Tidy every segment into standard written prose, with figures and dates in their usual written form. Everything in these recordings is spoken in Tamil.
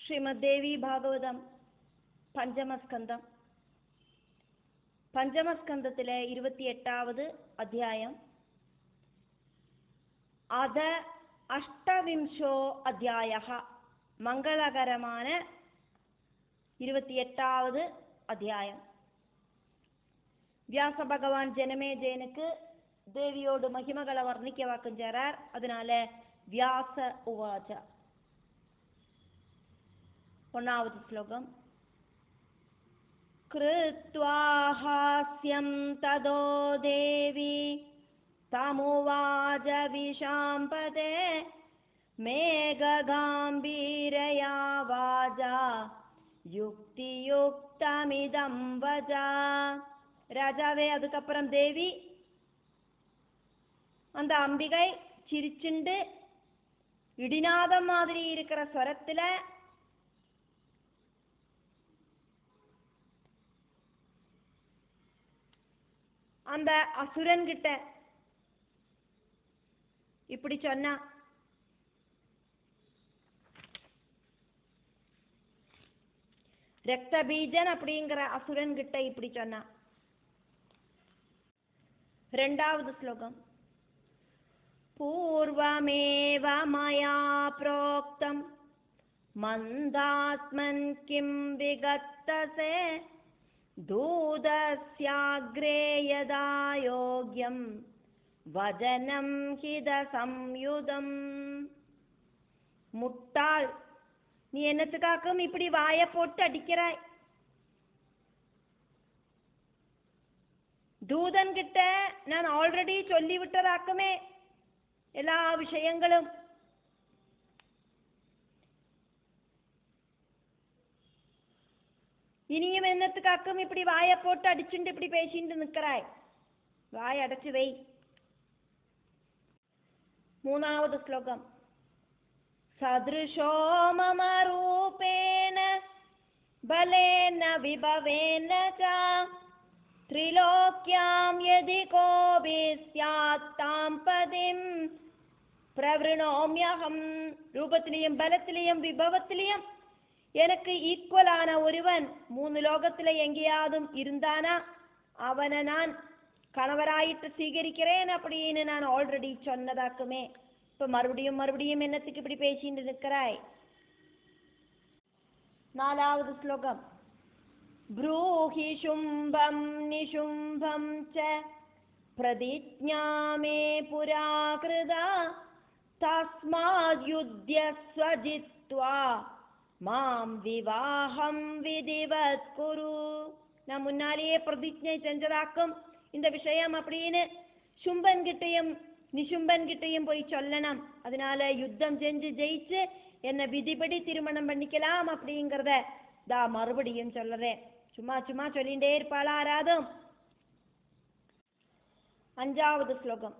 ശ്രീമദ്ദേവി ഭാഗവതം പഞ്ചമസ്കന്ധം. പഞ്ചമസ്കന്ധത്തിലെ 28ാவது അധ്യായം. അത് അഷ്ടവിംശോ അധ്യായ. മംഗളകരമാണ് 28ാவது അധ്യായം. വ്യാസഭഗവാൻ ജനമേജയനുക്ക് ദേവിയോട് മഹിമകളെ വർണ്ണിക്കവാക്കും ചേരാർ. അതിനാല് വ്യാസ ഉവാച. 1ാவது ശ്ലോകം. കൃത്വാ ഹാസ്യം തദോ ദേവി തമുവാച വിശാംപതേ മേഘഗാംഭീരയാ വാചാ യുക്തിയുക്തമിദം വച. ராஜாவே, அதுக்கப்புறம் தேவி அந்த அம்பிகை சிரிச்சுண்டு இடிநாதம் மாதிரி இருக்கிற ஸ்வரத்துல அந்த அசுரன் கிட்ட இப்படி சொன்னா. ரக்தபீஜன் அப்படிங்கிற அசுரன் கிட்ட இப்படி சொன்னா. 2வது ஸ்லோகம். பூர்வமேவ மயா ப்ரோக்தம் மந்தாத்மன் கிம் விகத்தசே தூதஸ்யாக்ரே யதா யோக்யம் வஜனம் ஹித சம்யுதம். முட்டாள், நீ என்னத்துக்காக்கும் இப்படி வாயை போட்டு அடிக்கிறாய்? தூதன் கிட்ட நான் ஆல்ரெடி சொல்லிவிட்டதாக்குமே எல்லா விஷயங்களும். இனியும் என்னத்துக்காக்கும் இப்படி வாயை போட்டு அடிச்சுட்டு இப்படி பேசிட்டு நிற்கிறாய்? வாய் அடைச்சு வை. 3வது ஸ்லோகம். சத்ருஷோ மம ரூபேன பலேன விபவேன ச த்ரிலோக்யாம் யதி கோபி ஸ்யாத் தாம் பதிம் பிரவ்ருணோம்யஹம். ரூபத்திலையும் பலத்திலையும் விபவத்திலையும் எனக்கு ஈக்குவலான ஒருவன் 3 லோகத்துல எங்கேயாவது இருந்தானா அவனை நான் கணவராயிட்டு சீகரிக்கிறேன் அப்படின்னு நான் ஆல்ரெடி சொன்னதாக்குமே. இப்ப மறுபடியும் மறுபடியும் என்னத்துக்கு இப்படி பேசிட்டு இருக்கிறாய்? 4வது ஸ்லோகம். ப்ரூஹி சும்பம் நிசும்பம் ச பிரதிஜ்ஞா மே புரா கிருதா தஸ்மாத் யுத்யஸ்வ ஜித்வா மாம் விவாஹம் விதிவத் குரு. நான் முன்னாலேயே பிரதிஜ்ஞை செஞ்சதாக்கும் இந்த விஷயம் அப்படின்னு சும்பன் கிட்டையும் நிசும்பன் கிட்டையும் போய் சொல்லணும். அதனால யுத்தம் செஞ்சு ஜெயிச்சு என்ன விதிபடி திருமணம் பண்ணிக்கலாம் அப்படிங்கிறத மறுபடியும் சொல்றேன். சும்மா சும்மா சொல்லிண்டே இருப்பாளா ஆராதும். 5வது ஸ்லோகம்.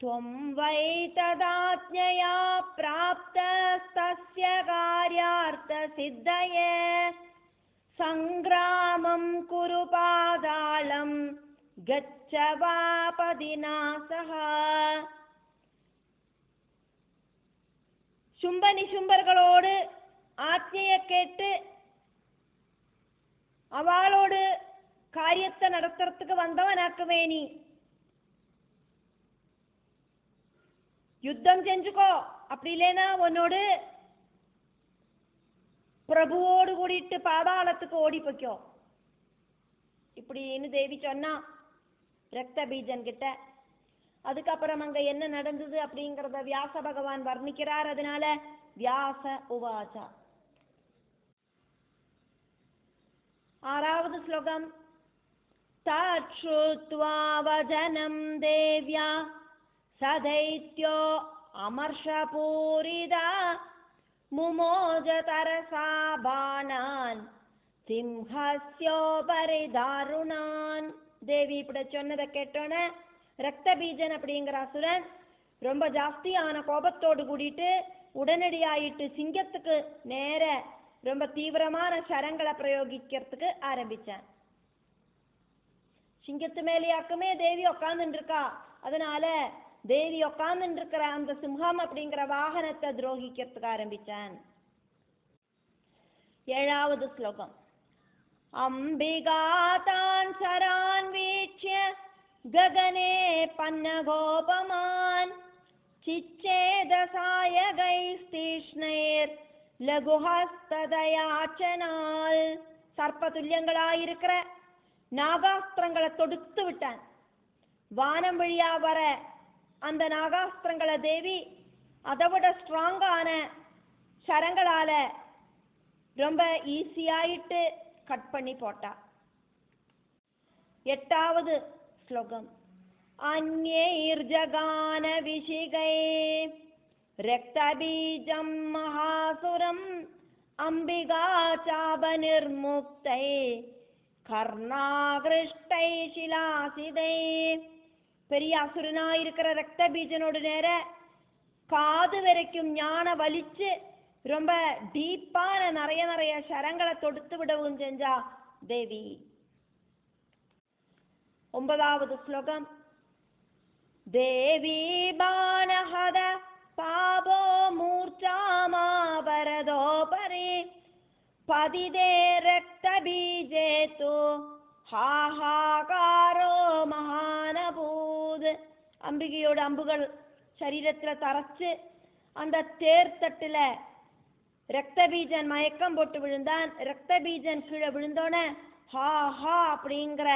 त्वं वै तदाज्ञया प्राप्तस्तस्य कार्यार्थसिद्धये सङ्ग्रामं कुरु पादालं गच्छ वापदिना सह. சும்பனிசும்பர்களோடு ஆജ്ഞையை கேட்டு அவளோடு காரியத்தை நடத்துறதுக்கு வந்தவனாக்குவே. நீ யுத்தம் செஞ்சுக்கோ, அப்படி இல்லைன்னா உன்னோடு பிரபுவோடு கூடிட்டு பாதாளத்துக்கு ஓடி போய்க்கோ இப்படின்னு தேவி சொன்னா ரக்த பீஜன் கிட்ட. அதுக்கப்புறம் அங்க என்ன நடந்தது அப்படிங்கறத வியாச பகவான் வர்ணிக்கிறார். அதனால வியாச உவாச்சா. 6வது ஸ்லோகம். தச்ருத்வா வஜனம் தேவ்யா சதைத்யோ அமர்ஷபூரிதா முமோஜ தரசா பானான் சிம்ஹஸ்யோபரி தாருணான். தேவி இப்படி சொன்னதை கேட்டோன்னே ரக்தபீஜன் அப்படிங்கிற அசுரன் ரொம்ப ஜாஸ்தியான கோபத்தோடு கூடிட்டு உடனடியாயிட்டு சிங்கத்துக்கு நேர ரொம்ப தீவிரமான சரங்களை பிரயோகிக்கிறதுக்கு ஆரம்பிச்சான். சிங்கத்து மேலேயாக்குமே தேவி உட்கார்ந்துட்டு இருக்கா. அதனால தேவி உட்கார்ந்துட்டு இருக்கிற அந்த சிம்ஹம் அப்படிங்கிற வாகனத்தை துரோகிக்கிறதுக்கு ஆரம்பிச்சான். ഏഴാவது ശ്ലോകം. അംബികാതാൻ ശരാൻ വീക്ഷ്യ ഗഗനേ പന്നഗോപമാൻ ചിച്ഛേദസായകൈസ്തീഷ്ണൈർ லகுஹஸ்ததயாச்சனால். சர்ப்பதுல்யங்களாயிருக்கிற நாகாஸ்திரங்களை தொடுத்து விட்டான். வானம் வழியா வர அந்த நாகாஸ்திரங்களை தேவி அதை விட ஸ்ட்ராங்கான சரங்களால ரொம்ப ஈஸியாயிட்டு கட் பண்ணி போட்டா. எட்டாவது ஸ்லோகம். அந்யைர்ஜகான விஷிகை ரக்தபீஜம் மகாசுரம் அம்பிகா சாப நிர்முக்தை கர்ணாகிருஷ்டை சிலாசிதை. பெரிய அசுரனாயிருக்கிற ரக்த பீஜனோட நேர காது வரைக்கும் ஞான வலிச்சு ரொம்ப டீப்பான நிறைய சரங்களை தொடுத்து விடவும் செஞ்சா தேவி. ஒன்பதாவது ஸ்லோகம். தேவி பானஹத பாபோ மூர்ச்சாமாபரதோ பரி பதிதே ரக்த பீஜே தோ ஹாஹாகாரோ மகானபூத். அம்பிகையோட அம்புகள் சரீரத்துல தரைச்சு அந்த தேர்தட்டுல ரக்த பீஜன் மயக்கம் போட்டு விழுந்தான். ரக்த பீஜன் கீழே விழுந்தோன ஹா ஹா அப்படிங்கிற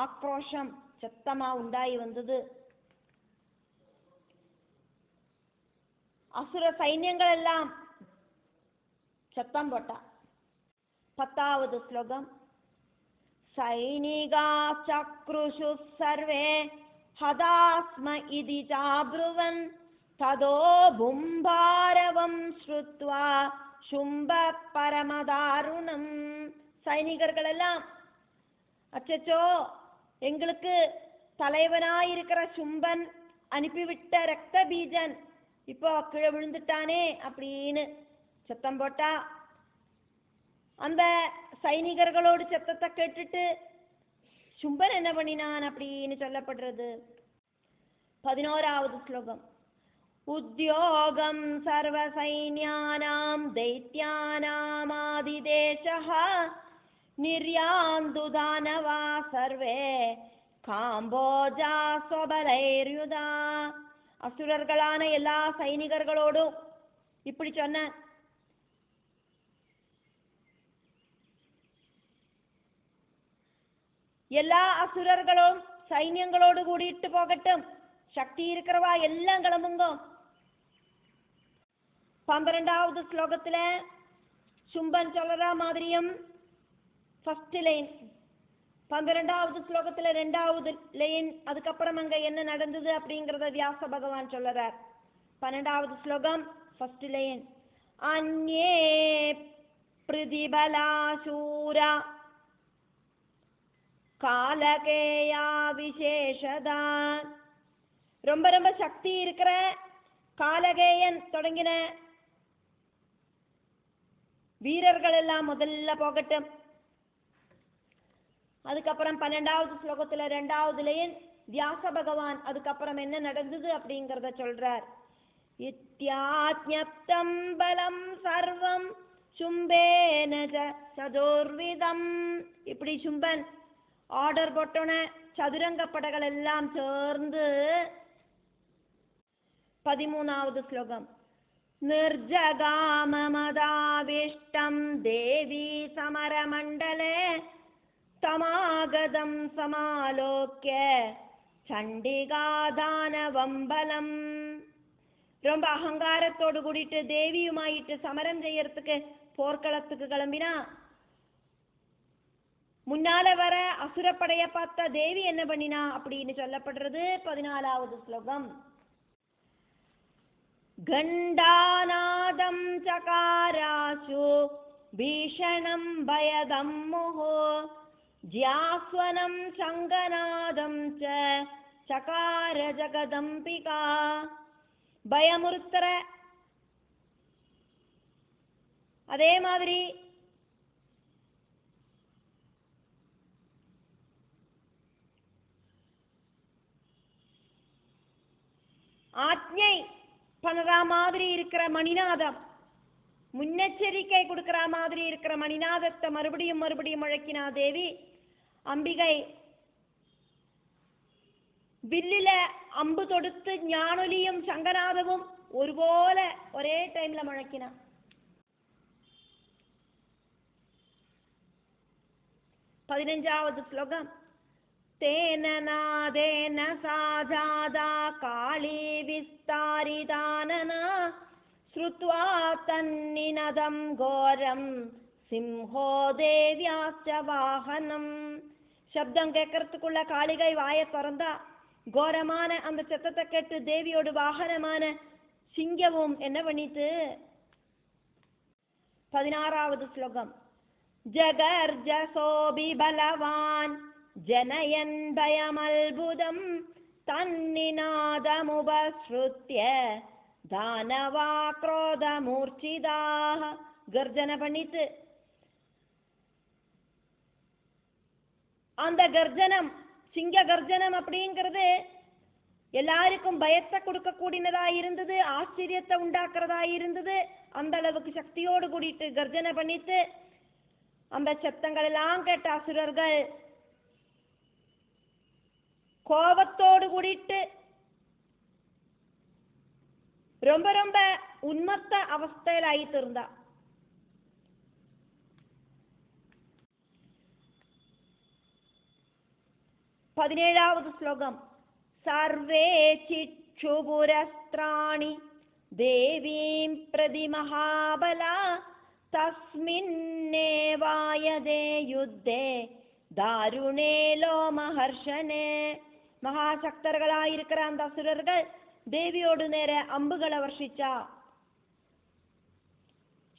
ஆக்ரோஷம் சத்தமா உண்டாகி வந்தது. அசுர சைன்யங்கள் எல்லாம் சத்தம் போட்டா. பத்தாவது ஸ்லோகம். சைனிகா சக்ருஷு சர்வே ஹதாஸ்ம இதி ஜாப்ருவன் ததோ பும்பாரவம் ஸ்ருத்வா சும்ப பரமதாருணம். சைனிகர்கள் எல்லாம் அச்சச்சோ எங்களுக்கு தலைவனாயிருக்கிற சும்பன் அனுப்பிவிட்ட ரக்த பீஜன் இப்போ கீழே விழுந்துட்டானே அப்படின்னு சத்தம் போட்டா. அந்த சைனிகர்களோடு சத்தத்தை கேட்டுட்டு சும்பன் என்ன பண்ணினான் அப்படின்னு சொல்லப்படுறது. 11வது ஸ்லோகம். உத்யோகம் சர்வ சைன்யானாம் தைத்யானாமாதிதேசஹ நிர்யாந்து தானவா சர்வே காம்போஜா ஸ்வபலைர்யுதா. அசுரர்களான எல்லா சைனிகர்களோடும் இப்படி சொன்ன. எல்லா அசுரர்களும் சைன்யங்களோடு கூடிட்டு போகட்டும், சக்தி இருக்கிறவா எல்லாம் கிளம்புங்க. 12வது ஸ்லோகத்துல சும்பன் சொல்ற மாதிரியும் ஃபர்ஸ்ட் லைன், 12வது ஸ்லோகத்துல 2வது லைன், அதுக்கப்புறம் அங்க என்ன நடந்தது அப்படிங்கறத வியாச பகவான் சொல்றார். 12வது ஸ்லோகம் ஃபர்ஸ்ட் லைன். அன்யே பிரதிபலாசூரா காலகேயா விசேஷதா. ரொம்ப ரொம்ப சக்தி இருக்கிற காலகேயன் தொடங்கின வீரர்கள் எல்லாம் முதல்ல போகட்டும். அதுக்கப்புறம் 12வது ஸ்லோகத்துல 2வது லைன் வியாச பகவான் அதுக்கப்புறம் என்ன நடந்தது அப்படிங்கறத சொல்றார். இத்யாஜ்ஞப்தம் பலம் சர்வம் சும்பேன சதுர்விதம். இப்படி சும்பன் ஆர்டர் போட்டோன சதுரங்க படைகள் எல்லாம் சேர்ந்து. 13வது ஸ்லோகம். நிர்ஜகாமமதாவிஷ்டம் தேவி சமரமண்டலே தமாகதம் சமாலோக்ய சண்டிகாதானவம்பலம். ரொம்ப அகங்காரத்தோடு கூடிட்டு தேவியுமாயிட்டு சமரம் செய்யறதுக்கு போர்க்களத்துக்கு கிளம்பினா முன்னால வர அசுரப்படைய பார்த்த தேவி என்ன பண்ணினா அப்படின்னு சொல்லப்படுறது. 14வது ஸ்லோகம். கண்டாநாதம் சகாராசு பீஷணம் பயதம் முஹோ ஜ்யாஸ்வனம் சங்கநாதம் சகார ஜகதம்பிகா. பயமுறுத்துற அதே மாதிரி ஆத்ஞை பண்ற மாதிரி இருக்கிற மணிநாதம் முன்னெச்சரிக்கை கொடுக்கிற மாதிரி இருக்கிற மணிநாதத்தை மறுபடியும் மறுபடியும் முழக்கினா தேவி. அம்பிகை வில்லில அம்பு தொடுத்து ஞானொலியும் சங்கநாதமும் ஒருபோல ஒரே டைம்ல முழக்கினா. பதினஞ்சாவது ஸ்லோகம். தேன நாதேன சாஜாதா காளி விஸ்தாரிதானனா ஸ்ருத்வா தன்னினதம் கோரம் சிம்ஹோ தேவ்யாச்ச வாகனம். சப்தம் கேட்கறதுக்குள்ள காளிகை வாயை திறந்தா கோரமான அந்த சத்தத்தை கேட்டு தேவியோடு வாகனமான சிங்கமும் என்ன பண்ணிட்டு. 16வது ஸ்லோகம். ஜகர்ஜசோபி பலவான் ஜனயன் பயமல்புதம் தன்னிநாதமுபஸ்ருத்ய தானவா க்ரோத மூர்ச்சிதாக. கர்ஜனை பண்ணிட்டு அந்த கர்ஜனம், சிங்க கர்ஜனம் அப்படிங்கிறது எல்லாருக்கும் பயத்தை கொடுக்க கூடினதா இருந்தது, ஆச்சரியத்தை உண்டாக்குறதா இருந்தது. அந்த அளவுக்கு சக்தியோடு கூடிட்டு கர்ஜனை பண்ணிட்டு அந்த சத்தங்கள் எல்லாம் கேட்ட அசுரர்கள் கோபத்தோடு கூடிட்டு ரொம்ப ரொம்ப உன்மத்த அவஸ்தையில் ஆயிட்டு இருந்தா. பதினேழாவது ஸ்லோகம். சர்வே சிச்சுபுரஸ்திராணி தேவீம் பிரதி மகாபலா தஸ்மின்னேவாயதே யுத்தே தாருணே லோமஹர்ஷனே. மகாசக்தர்களாயிருக்கிற அந்த அசுரர்கள் தேவியோடு நேர அம்புகளை வர்ஷிச்சா.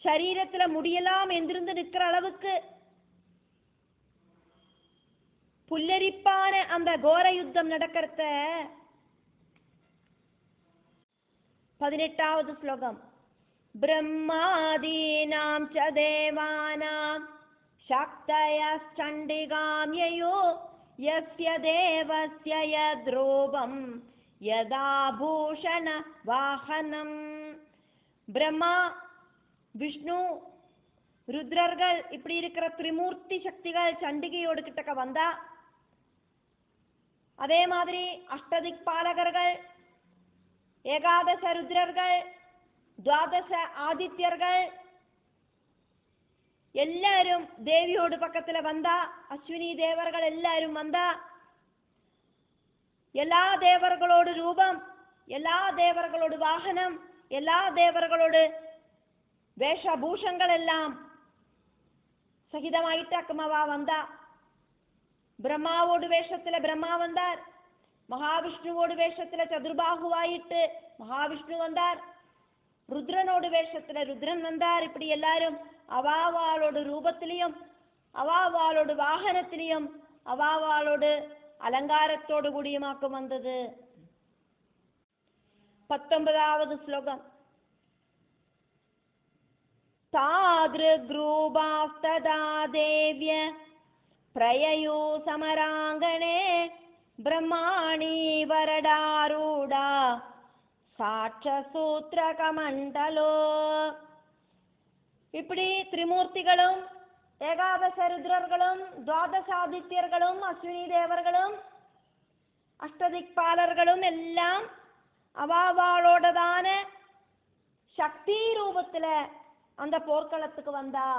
சரீரத்துல முடியெல்லாம் எந்திருந்து நிற்கிற அளவுக்கு புல்லரிப்பான அந்த கோர யுத்தம் நடக்கிறத. 18வது ஸ்லோகம். பிரம்மாதீனாம் ச தேவானாம் சக்தயச்சண்டிகாம் யயோ யஸ்ய தேவஸ்ய யத்ரூபம் யதா பூஷண வாஹனம். பிரம்மா, விஷ்ணு, ருத்ரர்கள் இப்படி இருக்கிற திரிமூர்த்தி சக்திகள் சண்டிகையோடு கிட்டக்க வந்தா. அதே மாதிரி அஷ்டதிக் பாலகர்கள், ஏகாதச ருத்ரர்கள், துவாதச ஆதித்யர்கள் எல்லாரும் தேவியோடு பக்கத்துல வந்தா. அஸ்வினி தேவர்கள் எல்லாரும் வந்தா. எல்லா தேவர்களோடு ரூபம், எல்லா தேவர்களோடு வாகனம், எல்லா தேவர்களோடு வேஷபூஷங்கள் எல்லாம் சகிதமாயிட்டாக்குமவா வந்தா. பிரம்மாவோடு வேஷத்துல பிரம்மா வந்தார். மகாவிஷ்ணுவோடு வேஷத்துல சதுர்பாகுவாயிட்டு மகாவிஷ்ணு வந்தார். ருத்ரனோடு வேஷத்துல ருத்ரன் வந்தார். இப்படி எல்லாரும் அவாவாளோடு ரூபத்திலையும் அவாவாளோடு வாகனத்திலையும் அவாவாளோடு அலங்காரத்தோடு கூடியமாக்கும் வந்தது. 19வது ஸ்லோகம். தாத்ருக்ரூபாஸ்ததா தேவ்ய பிரயயூ சமராங்கணே பிரம்மாணி வரடாரூடா சாட்சசூத்ர கமண்டலோ. இப்படி திரிமூர்த்திகளும் ஏகாதச ருத்ரர்களும் துவாதசாதித்யர்களும் அஸ்வினி தேவர்களும் அஷ்டதிக்பாலர்களும் எல்லாம் அவாவாளோடதான சக்தி ரூபத்துல அந்த போர்க்களத்துக்கு வந்தா.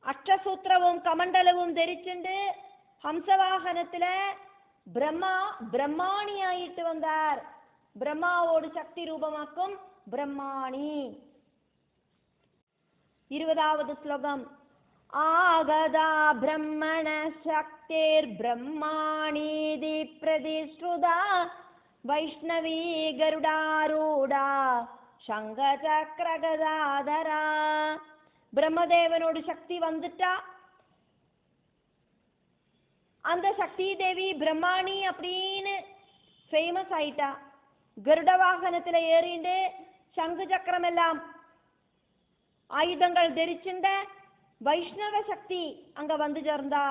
அஷ்டசூத்திரவும் கமண்டலவும் தரிச்சுண்டு ஹம்சவாகனத்துல பிரம்மாணி ஆயிட்டு வந்தார். பிரம்மாவோடு சக்தி ரூபமாக்கும் பிரம்மாணி. 20வது ஸ்லோகம். ஆகதா பிரம்மண சக்திர் பிரம்மாணீதி பிரதிஷ்ருதா வைஷ்ணவி கருடாரூடா சங்க சக்கர கதாதரா. பிரம்மதேவனோடு சக்தி வந்துட்டா. அந்த சக்தி தேவி பிரம்மாணி அப்படின்னு ஃபேமஸ் ஆயிட்டா. கருட வாகனத்துல ஏறிண்டு சங்கு சக்கரம் எல்லாம் ஆயுதங்கள் தரிச்சுண்ட வைஷ்ணவ சக்தி அங்க வந்து சேர்ந்தா.